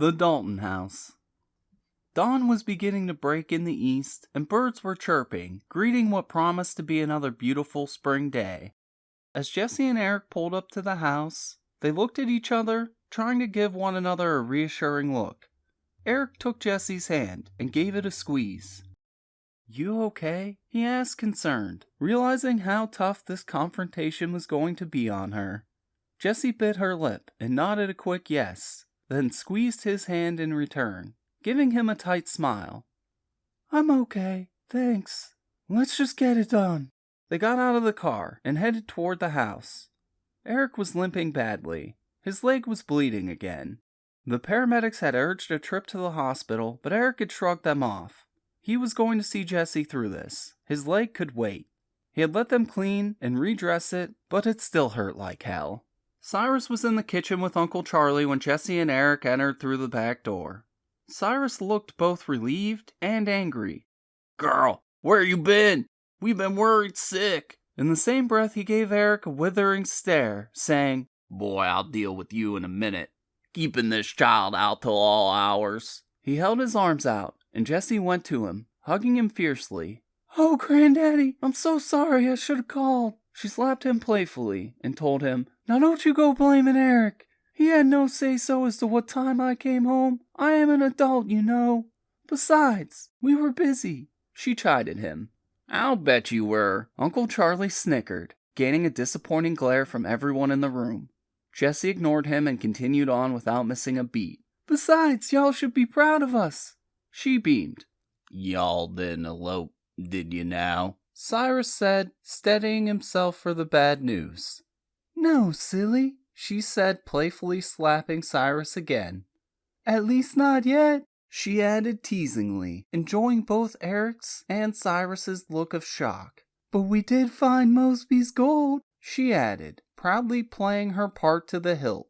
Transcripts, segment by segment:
The Dalton House. Dawn was beginning to break in the east, and birds were chirping, greeting what promised to be another beautiful spring day. As Jesse and Eric pulled up to the house, they looked at each other, trying to give one another a reassuring look. Eric took Jesse's hand and gave it a squeeze. "You okay?" he asked, concerned, realizing how tough this confrontation was going to be on her. Jesse bit her lip and nodded a quick yes, then squeezed his hand in return, giving him a tight smile. "I'm okay, thanks. Let's just get it done." They got out of the car and headed toward the house. Eric was limping badly. His leg was bleeding again. The paramedics had urged a trip to the hospital, but Eric had shrugged them off. He was going to see Jesse through this. His leg could wait. He had let them clean and redress it, but it still hurt like hell. Cyrus was in the kitchen with Uncle Charlie when Jesse and Eric entered through the back door. Cyrus looked both relieved and angry. "Girl, where you been? We've been worried sick." In the same breath, he gave Eric a withering stare, saying, "Boy, I'll deal with you in a minute. Keeping this child out till all hours." He held his arms out, and Jessie went to him, hugging him fiercely. "Oh, Granddaddy, I'm so sorry, I should have called." She slapped him playfully and told him, "Now don't you go blaming Eric. He had no say-so as to what time I came home. I am an adult, you know. Besides, we were busy." She chided him. "I'll bet you were." Uncle Charlie snickered, gaining a disappointing glare from everyone in the room. Jesse ignored him and continued on without missing a beat. "Besides, y'all should be proud of us." She beamed. "Y'all didn't elope, did you now?" Cyrus said, steadying himself for the bad news. "No, silly," she said, playfully slapping Cyrus again. "At least not yet," she added teasingly, enjoying both Eric's and Cyrus's look of shock. "But we did find Mosby's gold," she added, proudly playing her part to the hilt.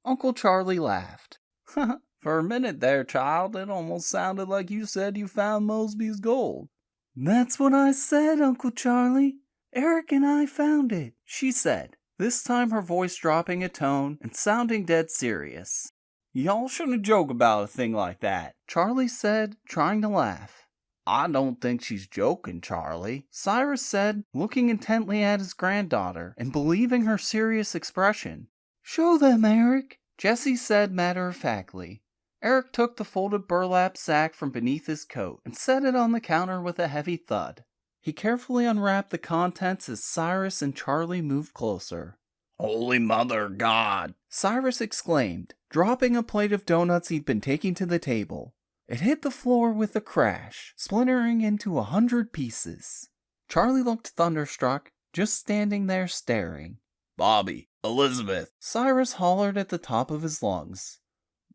Uncle Charlie laughed. "For a minute there, child, it almost sounded like you said you found Mosby's gold." "That's what I said, Uncle Charlie. Eric and I found it," she said, this time her voice dropping a tone and sounding dead serious. "Y'all shouldn't joke about a thing like that," Charlie said, trying to laugh. "I don't think she's joking, Charlie," Cyrus said, looking intently at his granddaughter and believing her serious expression. "Show them, Eric," Jessie said matter-of-factly. Eric took the folded burlap sack from beneath his coat and set it on the counter with a heavy thud. He carefully unwrapped the contents as Cyrus and Charlie moved closer. "Holy Mother of God!" Cyrus exclaimed, dropping a plate of donuts he'd been taking to the table. It hit the floor with a crash, splintering into 100 pieces. Charlie looked thunderstruck, just standing there staring. "Bobby, Elizabeth!" Cyrus hollered at the top of his lungs.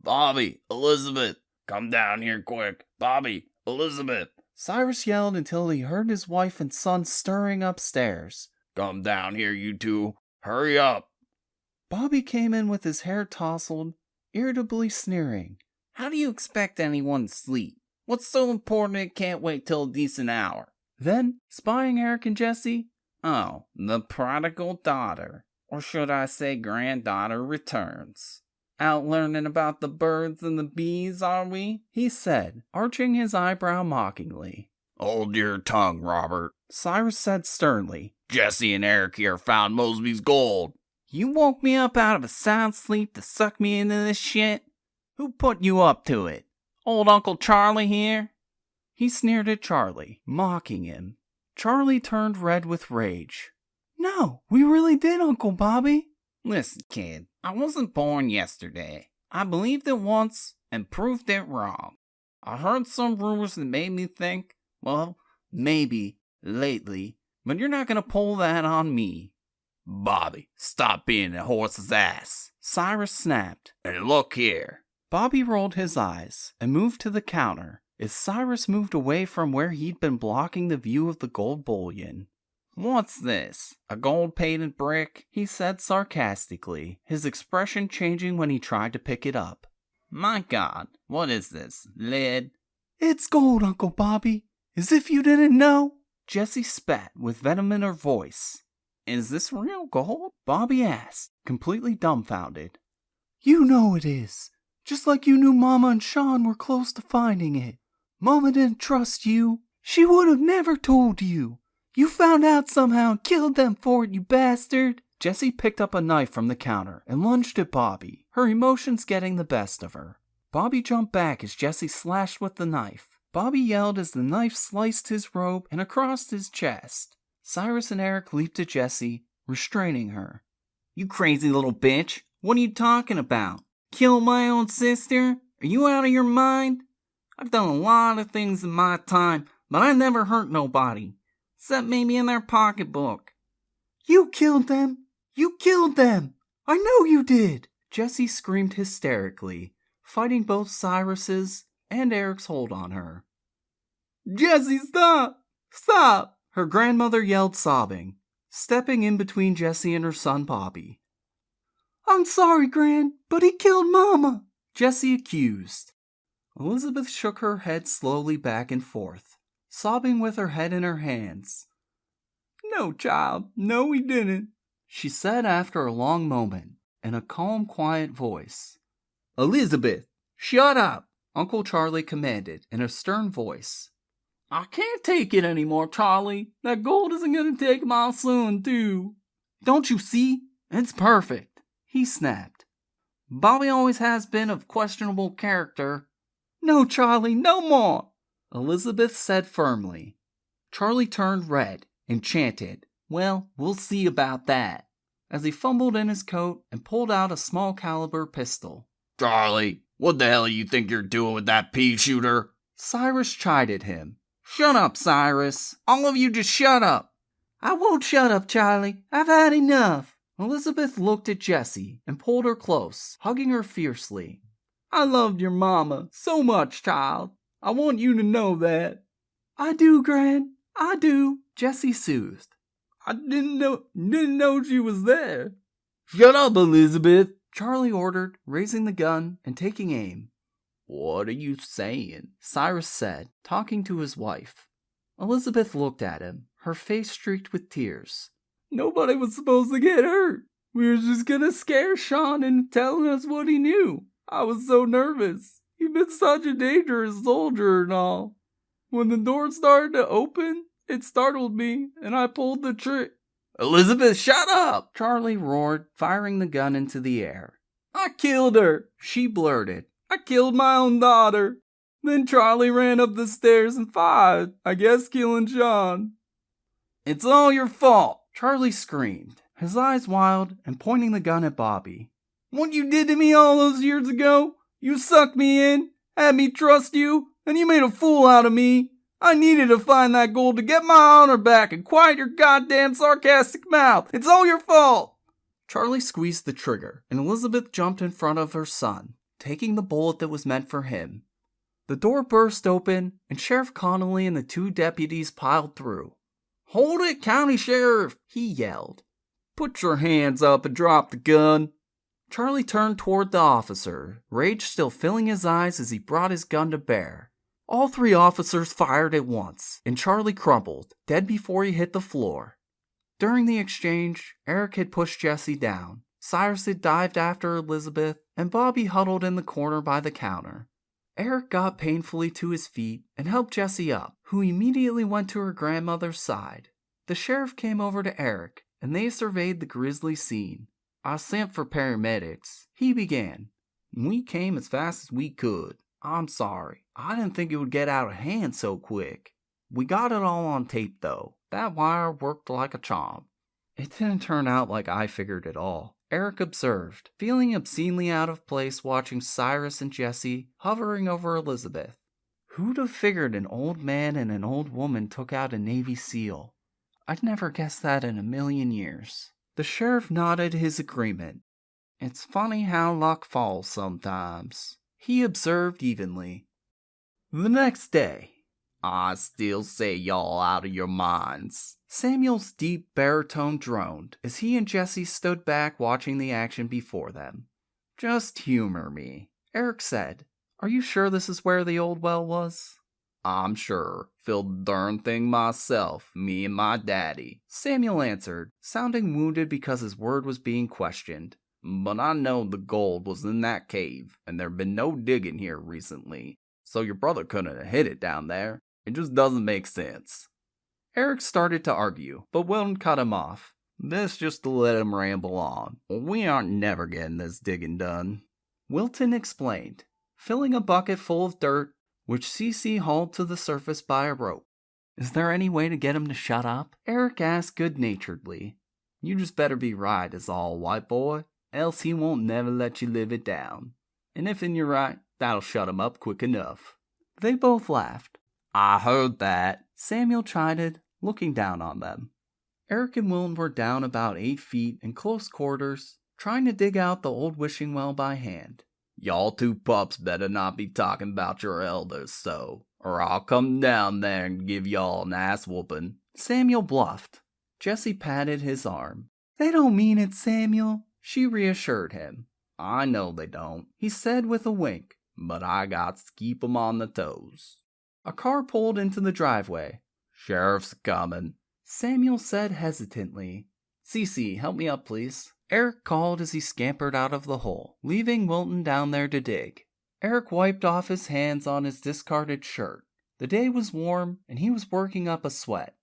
"Bobby, Elizabeth! Come down here quick! Bobby, Elizabeth!" Cyrus yelled until he heard his wife and son stirring upstairs. "Come down here, you two! Hurry up!" Bobby came in with his hair tousled, irritably sneering. "How do you expect anyone to sleep? What's so important it can't wait till a decent hour?" Then, spying Eric and Jesse, "Oh, the prodigal daughter, or should I say granddaughter, returns. Out learning about the birds and the bees, are we?" he said, arching his eyebrow mockingly. "Hold your tongue, Robert," Cyrus said sternly. "Jesse and Eric here found Mosby's gold." "You woke me up out of a sound sleep to suck me into this shit? Who put you up to it? Old Uncle Charlie here?" He sneered at Charlie, mocking him. Charlie turned red with rage. "No, we really did, Uncle Bobby." "Listen, kid, I wasn't born yesterday. I believed it once and proved it wrong. I heard some rumors that made me think, well, maybe, lately, but you're not going to pull that on me." "Bobby, stop being a horse's ass," Cyrus snapped. "And look here." Bobby rolled his eyes and moved to the counter as Cyrus moved away from where he'd been blocking the view of the gold bullion. "What's this? A gold-painted brick?" he said sarcastically, his expression changing when he tried to pick it up. "My God, what is this? Lead?" "It's gold, Uncle Bobby. As if you didn't know." Jessie spat with venom in her voice. "Is this real gold?" Bobby asked, completely dumbfounded. "You know it is. Just like you knew Mama and Sean were close to finding it. Mama didn't trust you. She would have never told you. You found out somehow and killed them for it, you bastard. Jessie picked up a knife from the counter and lunged at Bobby, her emotions getting the best of her. Bobby jumped back as Jessie slashed with the knife. Bobby yelled as the knife sliced his robe and across his chest. Cyrus and Eric leaped at Jessie, restraining her. You crazy little bitch. What are you talking about? Kill my own sister? Are you out of your mind? I've done a lot of things in my time, but I never hurt nobody. Except maybe in their pocketbook. You killed them! You killed them! I know you did! Jessie screamed hysterically, fighting both Cyrus's and Eric's hold on her. Jessie, stop! Stop! Her grandmother yelled, sobbing, stepping in between Jessie and her son Bobby. I'm sorry, Gran, but he killed Mama, Jessie accused. Elizabeth shook her head slowly back and forth, sobbing with her head in her hands. No, child, no, he didn't, she said after a long moment, in a calm, quiet voice. Elizabeth, shut up, Uncle Charlie commanded in a stern voice. I can't take it anymore, Charlie. That gold isn't going to take my son, too. Don't you see? It's perfect, he snapped. Bobby always has been of questionable character. No, Charlie, no more, Elizabeth said firmly. Charlie turned red and chanted, Well, we'll see about that, as he fumbled in his coat and pulled out a small caliber pistol. Charlie, what the hell do you think you're doing with that pea shooter? Cyrus chided him. Shut up, Cyrus. All of you just shut up. I won't shut up, Charlie. I've had enough. Elizabeth looked at Jessie and pulled her close, hugging her fiercely. I loved your mama so much, child. I want you to know that. I do, Gran. I do, Jessie soothed. I didn't know she was there. Shut up, Elizabeth, Charlie ordered, raising the gun and taking aim. What are you saying? Cyrus said, talking to his wife. Elizabeth looked at him, her face streaked with tears. Nobody was supposed to get hurt. We were just gonna scare Sean into telling us what he knew. I was so nervous. He'd been such a dangerous soldier and all. When the door started to open, it startled me, and I pulled the trigger. Elizabeth, shut up! Charlie roared, firing the gun into the air. I killed her, she blurted. I killed my own daughter. Then Charlie ran up the stairs and fired, I guess killing Sean. It's all your fault, Charlie screamed, his eyes wild and pointing the gun at Bobby. What you did to me all those years ago? You sucked me in, had me trust you, and you made a fool out of me. I needed to find that gold to get my honor back and quiet your goddamn sarcastic mouth. It's all your fault. Charlie squeezed the trigger, and Elizabeth jumped in front of her son, taking the bullet that was meant for him. The door burst open, and Sheriff Connolly and the two deputies piled through. Hold it, County Sheriff, he yelled. Put your hands up and drop the gun. Charlie turned toward the officer, rage still filling his eyes as he brought his gun to bear. All three officers fired at once, and Charlie crumpled, dead before he hit the floor. During the exchange, Eric had pushed Jessie down, Cyrus had dived after Elizabeth, and Bobby huddled in the corner by the counter. Eric got painfully to his feet and helped Jessie up, who immediately went to her grandmother's side. The sheriff came over to Eric, and they surveyed the grisly scene. I sent for paramedics, he began. We came as fast as we could. I'm sorry. I didn't think it would get out of hand so quick. We got it all on tape, though. That wire worked like a charm. It didn't turn out like I figured at all, Eric observed, feeling obscenely out of place watching Cyrus and Jessie hovering over Elizabeth. Who'd have figured an old man and an old woman took out a Navy SEAL? I'd never guessed that in a million years. The sheriff nodded his agreement. It's funny how luck falls sometimes, he observed evenly. The next day. I still say y'all out of your minds. Samuel's deep baritone droned as he and Jessie stood back watching the action before them. Just humor me, Eric said. Are you sure this is where the old well was? I'm sure. Filled the darn thing myself, me and my daddy, Samuel answered, sounding wounded because his word was being questioned. but I know the gold was in that cave, and there've been no digging here recently, so your brother couldn't have hid it down there. It just doesn't make sense." Eric started to argue, but Wilton cut him off. This just to let him ramble on. "We aren't never getting this digging done," Wilton explained, filling a bucket full of dirt, which Cece hauled to the surface by a rope. "Is there any way to get him to shut up?" Eric asked good-naturedly. "You just better be right is all, white boy, else he won't never let you live it down. And if you're right, that'll shut him up quick enough." They both laughed. "I heard that," Samuel chided, looking down on them. Eric and Wilton were down about 8 feet in close quarters, trying to dig out the old wishing well by hand. "Y'all two pups better not be talking about your elders so, or I'll come down there and give y'all an ass whooping," Samuel bluffed. Jessie patted his arm. "They don't mean it, Samuel," she reassured him. "I know they don't," he said with a wink, "but I got to keep 'em on the toes." A car pulled into the driveway. "Sheriff's coming," Samuel said hesitantly. "Cece, help me up, please," Eric called as he scampered out of the hole, leaving Wilton down there to dig. Eric wiped off his hands on his discarded shirt. The day was warm, and he was working up a sweat.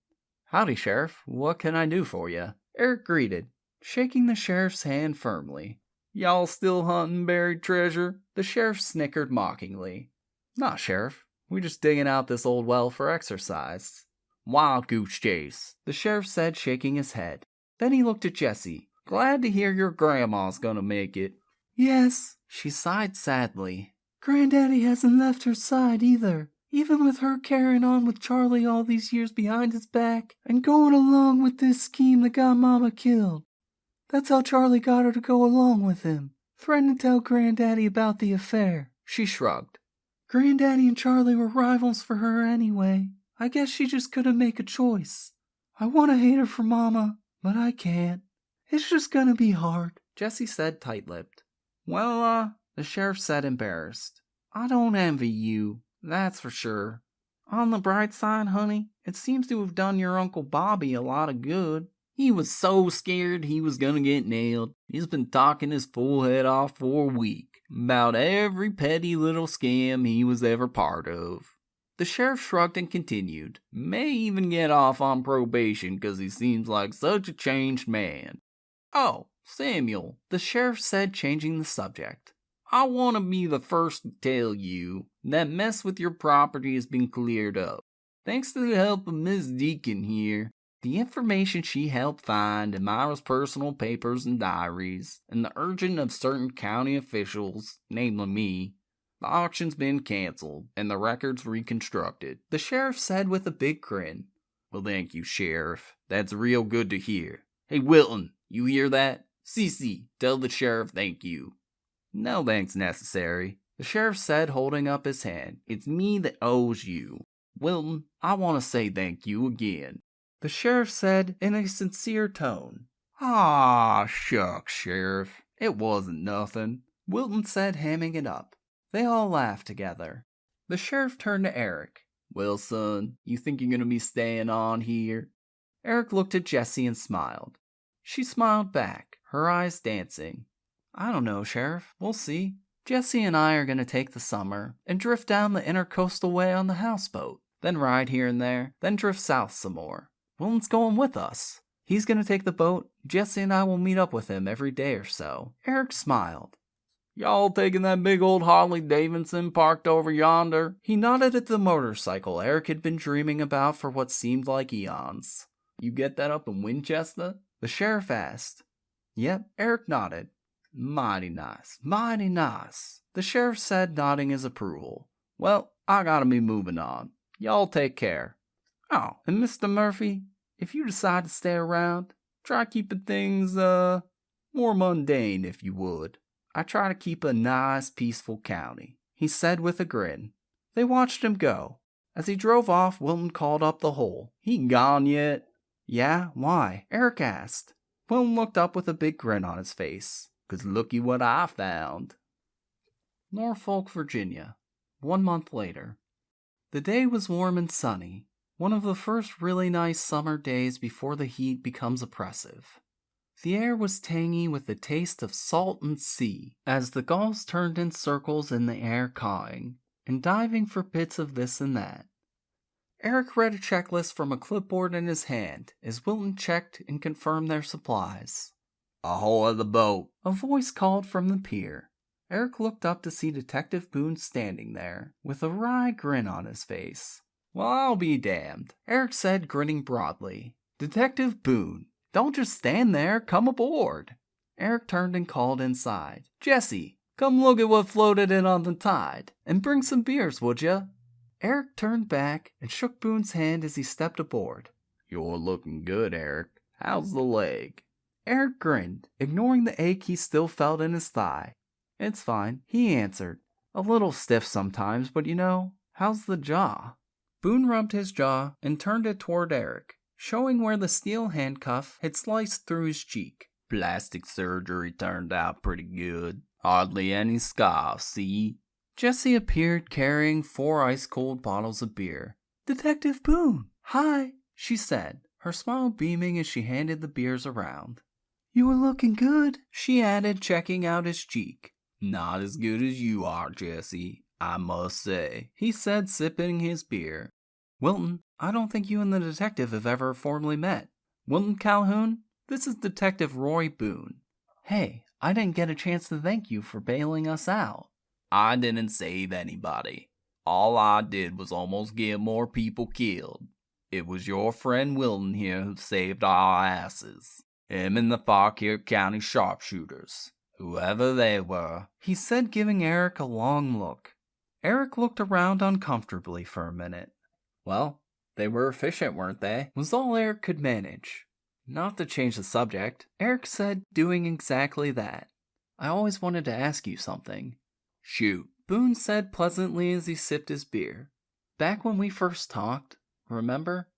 "Howdy, Sheriff. What can I do for you?" Eric greeted, shaking the sheriff's hand firmly. "Y'all still hunting buried treasure?" The sheriff snickered mockingly. "Nah, Sheriff. We just digging out this old well for exercise." "Wild goose chase," the sheriff said, shaking his head. Then he looked at Jessie. "Glad to hear your grandma's gonna make it." "Yes," she sighed sadly. "Granddaddy hasn't left her side either, even with her carrying on with Charlie all these years behind his back and going along with this scheme that got Mama killed. That's how Charlie got her to go along with him. Threatened to tell Granddaddy about the affair." She shrugged. "Granddaddy and Charlie were rivals for her anyway. I guess she just couldn't make a choice. I want to hate her for Mama, but I can't. It's just gonna be hard," Jessie said tight-lipped. "Well, the sheriff said embarrassed. I don't envy you, that's for sure. On the bright side, honey, it seems to have done your Uncle Bobby a lot of good. He was so scared he was gonna get nailed. He's been talking his full head off for a week about every petty little scam he was ever part of." The sheriff shrugged and continued, "May even get off on probation because he seems like such a changed man. Oh, Samuel," the sheriff said, changing the subject. "I want to be the first to tell you that mess with your property has been cleared up. Thanks to the help of Miss Deacon here. The information she helped find in Myra's personal papers and diaries, and the urging of certain county officials, namely me, the auction's been canceled, and the records reconstructed," the sheriff said with a big grin. "Well, thank you, Sheriff. That's real good to hear. Hey, Wilton, you hear that? Cece, tell the sheriff thank you." "No thanks necessary," the sheriff said, holding up his hand. "It's me that owes you. Wilton, I want to say thank you again," the sheriff said in a sincere tone. "Aw, shucks, Sheriff. It wasn't nothing," Wilton said, hamming it up. They all laughed together. The sheriff turned to Eric. "Well, son, you think you're going to be staying on here?" Eric looked at Jessie and smiled. She smiled back, her eyes dancing. "I don't know, Sheriff. We'll see. Jessie and I are going to take the summer and drift down the intercoastal way on the houseboat, then ride here and there, then drift south some more. Wilton's going with us. He's going to take the boat. Jessie and I will meet up with him every day or so." Eric smiled. "Y'all taking that big old Harley Davidson parked over yonder?" He nodded at the motorcycle Eric had been dreaming about for what seemed like eons. "You get that up in Winchester?" the sheriff asked. "Yep," Eric nodded. "Mighty nice, mighty nice," the sheriff said, nodding his approval. "Well, I gotta be moving on. Y'all take care. Oh, and Mr. Murphy, if you decide to stay around, try keeping things, more mundane if you would. I try to keep a nice, peaceful county," he said with a grin. They watched him go. As he drove off, Wilton called up the hole. "He gone yet?" "Yeah, why?" Eric asked. Wilton looked up with a big grin on his face. "'Cause looky what I found." Norfolk, Virginia. 1 month later. The day was warm and sunny. One of the first really nice summer days before the heat becomes oppressive. The air was tangy with the taste of salt and sea, as the gulls turned in circles in the air cawing, and diving for bits of this and that. Eric read a checklist from a clipboard in his hand as Wilton checked and confirmed their supplies. "Ahoy the boat!" a voice called from the pier. Eric looked up to see Detective Boone standing there, with a wry grin on his face. "Well, I'll be damned," Eric said, grinning broadly. "Detective Boone, don't just stand there, come aboard." Eric turned and called inside. "Jesse, come look at what floated in on the tide, and bring some beers, would ya?" Eric turned back and shook Boone's hand as he stepped aboard. "You're looking good, Eric. How's the leg?" Eric grinned, ignoring the ache he still felt in his thigh. "It's fine," he answered. "A little stiff sometimes, but you know, how's the jaw?" Boone rubbed his jaw and turned it toward Eric, showing where the steel handcuff had sliced through his cheek. "Plastic surgery turned out pretty good. Hardly any scars, see?" Jessie appeared carrying 4 ice-cold bottles of beer. "Detective Boone, hi," she said, her smile beaming as she handed the beers around. "You are looking good," she added, checking out his cheek. "Not as good as you are, Jessie, I must say," he said, sipping his beer. "Wilton, I don't think you and the detective have ever formally met. Wilton Calhoun, this is Detective Roy Boone. Hey, I didn't get a chance to thank you for bailing us out." "I didn't save anybody. All I did was almost get more people killed. It was your friend Wilton here who saved our asses. Him and the Fauquier County sharpshooters. Whoever they were," he said, giving Eric a long look. Eric looked around uncomfortably for a minute. "Well, they were efficient, weren't they?" was all Eric could manage. "Not to change the subject," Eric said, doing exactly that. "I always wanted to ask you something." "Shoot," Boone said pleasantly as he sipped his beer. "Back when we first talked, remember?"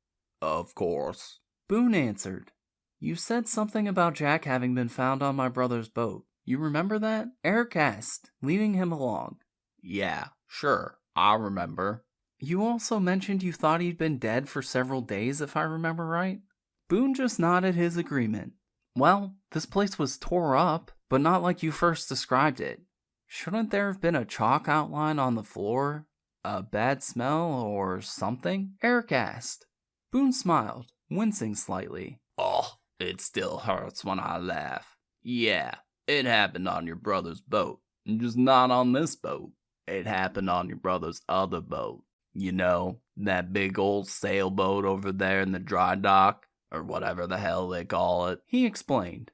"Of course," Boone answered. "You said something about Jack having been found on my brother's boat. You remember that?" Eric asked, leading him along. "Yeah, sure, I remember." "You also mentioned you thought he'd been dead for several days, if I remember right?" Boone just nodded his agreement. "Well, this place was tore up, but not like you first described it. Shouldn't there have been a chalk outline on the floor? A bad smell or something?" Eric asked. Boone smiled, wincing slightly. "Oh, it still hurts when I laugh. Yeah, it happened on your brother's boat. Just not on this boat. It happened on your brother's other boat. You know, that big old sailboat over there in the dry dock, or whatever the hell they call it," he explained.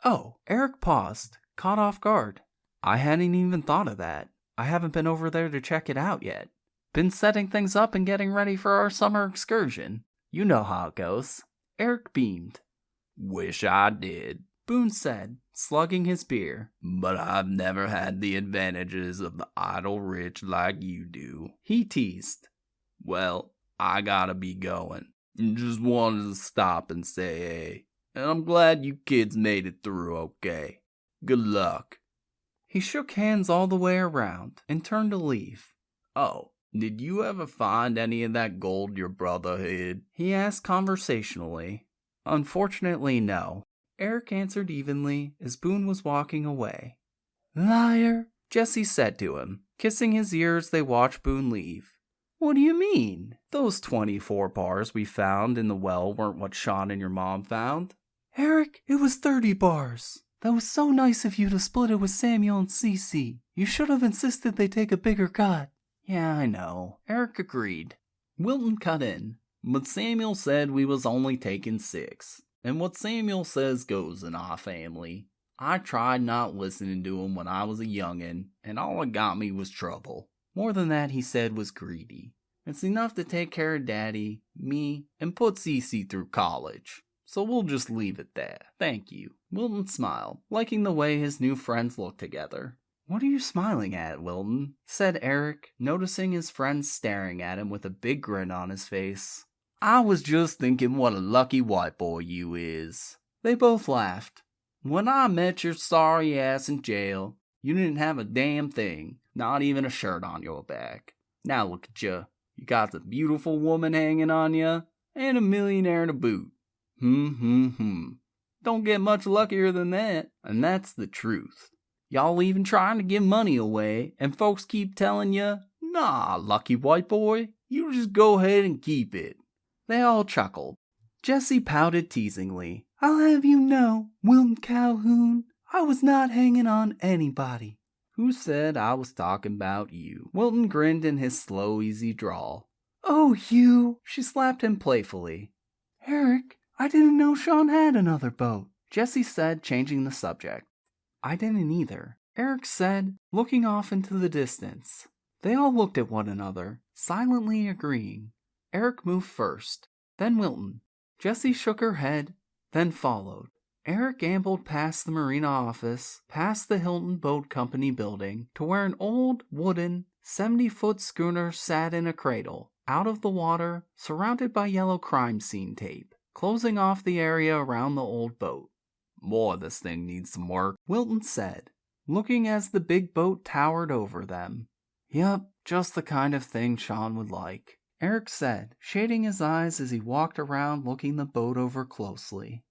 "Oh," Eric paused, caught off guard. "I hadn't even thought of that. I haven't been over there to check it out yet. Been setting things up and getting ready for our summer excursion. You know how it goes." Eric beamed. "Wish I did," Boone said, slugging his beer. "But I've never had the advantages of the idle rich like you do," he teased. "Well, I gotta be going. Just wanted to stop and say hey. And I'm glad you kids made it through okay. Good luck." He shook hands all the way around and turned to leave. "Oh, did you ever find any of that gold your brother hid?" he asked conversationally. "Unfortunately, no," Eric answered evenly as Boone was walking away. "Liar," Jessie said to him, kissing his ear as they watched Boone leave. "What do you mean? Those 24 bars we found in the well weren't what Sean and your mom found." "Eric, it was 30 bars. That was so nice of you to split it with Samuel and Cece. You should have insisted they take a bigger cut." "Yeah, I know," Eric agreed. Wilton cut in. "But Samuel said we was only taking 6. And what Samuel says goes in our family. I tried not listening to him when I was a youngin', and all it got me was trouble. More than that, he said, was greedy. It's enough to take care of Daddy, me, and put Cece through college. So we'll just leave it there. Thank you." Wilton smiled, liking the way his new friends looked together. "What are you smiling at, Wilton?" said Eric, noticing his friend staring at him with a big grin on his face. "I was just thinking what a lucky white boy you is." They both laughed. "When I met your sorry ass in jail, you didn't have a damn thing, not even a shirt on your back. Now look at you. You got the beautiful woman hanging on you, and a millionaire to boot. Don't get much luckier than that. And that's the truth. Y'all even trying to give money away, and folks keep telling you, nah, lucky white boy, you just go ahead and keep it. They all chuckled. Jesse pouted teasingly. I'll have you know, Wilton Calhoun, I was not hanging on anybody. Who said I was talking about you? Wilton grinned in his slow, easy drawl. Oh, you! She slapped him playfully. Eric, I didn't know Sean had another boat, Jesse said, changing the subject. I didn't either, Eric said, looking off into the distance. They all looked at one another, silently agreeing. Eric moved first, then Wilton. Jessie shook her head, then followed. Eric ambled past the marina office, past the Hilton Boat Company building, to where an old, wooden, 70-foot schooner sat in a cradle, out of the water, surrounded by yellow crime scene tape, closing off the area around the old boat. Boy, this thing needs some work, Wilton said, looking as the big boat towered over them. Yup, just the kind of thing Sean would like, Eric said, shading his eyes as he walked around looking the boat over closely.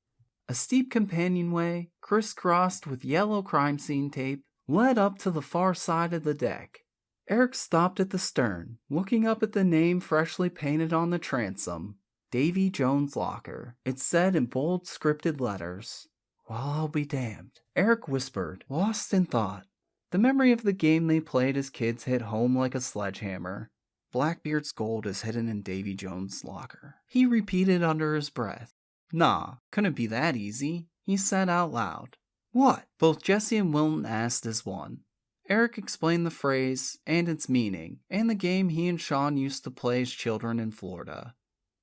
A steep companionway, crisscrossed with yellow crime scene tape, led up to the far side of the deck. Eric stopped at the stern, looking up at the name freshly painted on the transom, Davy Jones' Locker. It said in bold scripted letters. Well, I'll be damned, Eric whispered, lost in thought. The memory of the game they played as kids hit home like a sledgehammer. Blackbeard's gold is hidden in Davy Jones' locker, he repeated under his breath. Nah, couldn't be that easy, he said out loud. What? Both Jesse and Wilton asked as one. Eric explained the phrase and its meaning, and the game he and Sean used to play as children in Florida.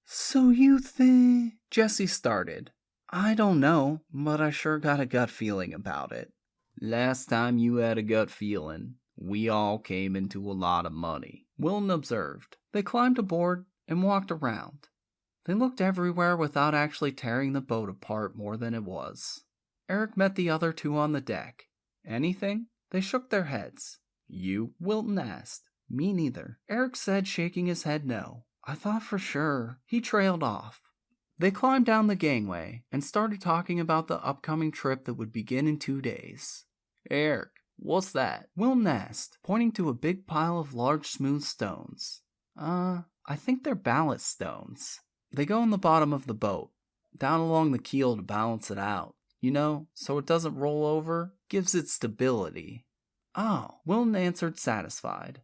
So you think... Jesse started. I don't know, but I sure got a gut feeling about it. Last time you had a gut feeling, we all came into a lot of money, Wilton observed. They climbed aboard and walked around. They looked everywhere without actually tearing the boat apart more than it was. Eric met the other two on the deck. Anything? They shook their heads. You? Wilton asked. Me neither, Eric said, shaking his head no. I thought for sure. He trailed off. They climbed down the gangway and started talking about the upcoming trip that would begin in 2 days. Eric, what's that? Wilton asked, pointing to a big pile of large smooth stones. I think they're ballast stones. They go in the bottom of the boat, down along the keel to balance it out, you know, so it doesn't roll over, gives it stability. Oh, Wilton answered, satisfied.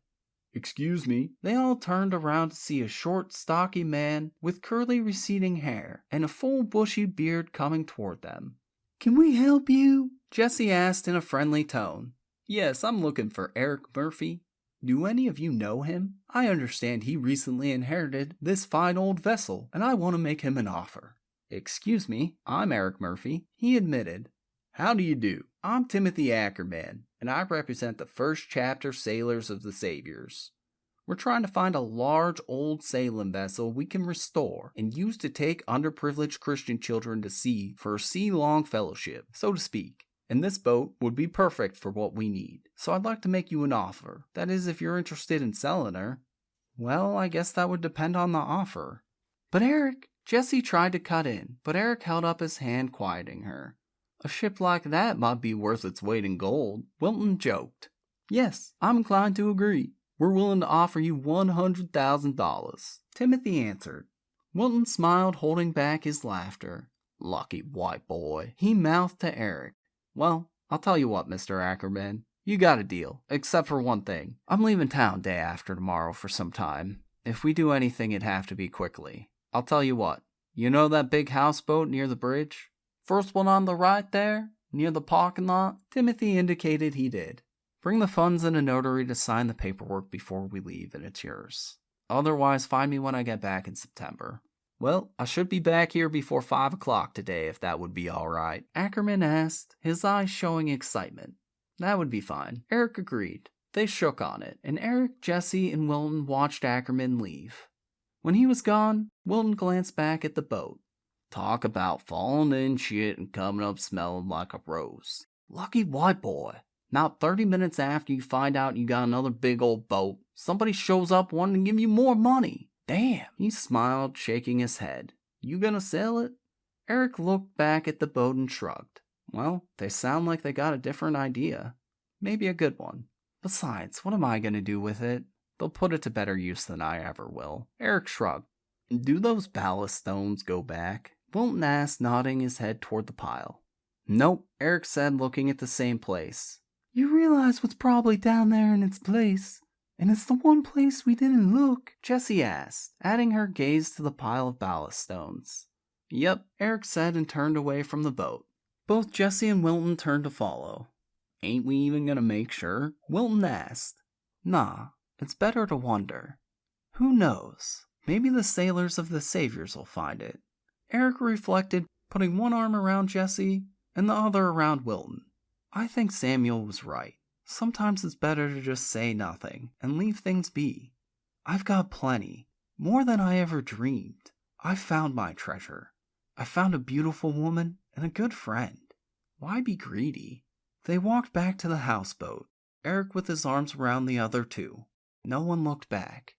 Excuse me. They all turned around to see a short, stocky man with curly, receding hair and a full, bushy beard coming toward them. Can we help you? Jesse asked in a friendly tone. Yes, I'm looking for Eric Murphy. Do any of you know him? I understand he recently inherited this fine old vessel, and I want to make him an offer. Excuse me, I'm Eric Murphy, he admitted. How do you do? I'm Timothy Ackerman, and I represent the first chapter Sailors of the Saviors. We're trying to find a large old sailing vessel we can restore and use to take underprivileged Christian children to sea for a sea-long fellowship, so to speak. And this boat would be perfect for what we need. So I'd like to make you an offer. That is, if you're interested in selling her. Well, I guess that would depend on the offer. But Eric, Jesse tried to cut in, but Eric held up his hand, quieting her. A ship like that might be worth its weight in gold, Wilton joked. Yes, I'm inclined to agree. We're willing to offer you $100,000, Timothy answered. Wilton smiled, holding back his laughter. Lucky white boy, he mouthed to Eric. Well, I'll tell you what, Mr. Ackerman. You got a deal, except for one thing. I'm leaving town day after tomorrow for some time. If we do anything, it'd have to be quickly. I'll tell you what. You know that big houseboat near the bridge? First one on the right there, near the parking lot? Timothy indicated he did. Bring the funds and a notary to sign the paperwork before we leave, and it's yours. Otherwise, find me when I get back in September. Well, I should be back here before 5 o'clock today, if that would be all right, Ackerman asked, his eyes showing excitement. That would be fine, Eric agreed. They shook on it, and Eric, Jesse, and Wilton watched Ackerman leave. When he was gone, Wilton glanced back at the boat. Talk about falling in shit and coming up smelling like a rose. Lucky white boy. Not 30 minutes after you find out you got another big old boat, somebody shows up wanting to give you more money. Damn, he smiled, shaking his head. You gonna sell it? Eric looked back at the boat and shrugged. Well, they sound like they got a different idea. Maybe a good one. Besides, what am I going to do with it? They'll put it to better use than I ever will. Eric shrugged. Do those ballast stones go back? Wilton asked, nodding his head toward the pile. Nope, Eric said, looking at the same place. You realize what's probably down there in its place? And it's the one place we didn't look, Jessie asked, adding her gaze to the pile of ballast stones. Yep, Eric said and turned away from the boat. Both Jessie and Wilton turned to follow. Ain't we even gonna make sure? Wilton asked. Nah, it's better to wonder. Who knows? Maybe the sailors of the Saviors will find it. Eric reflected, putting one arm around Jessie and the other around Wilton. I think Samuel was right. Sometimes it's better to just say nothing and leave things be. I've got plenty, more than I ever dreamed. I've found my treasure. I found a beautiful woman and a good friend. Why be greedy? They walked back to the houseboat, Eric with his arms around the other two. No one looked back.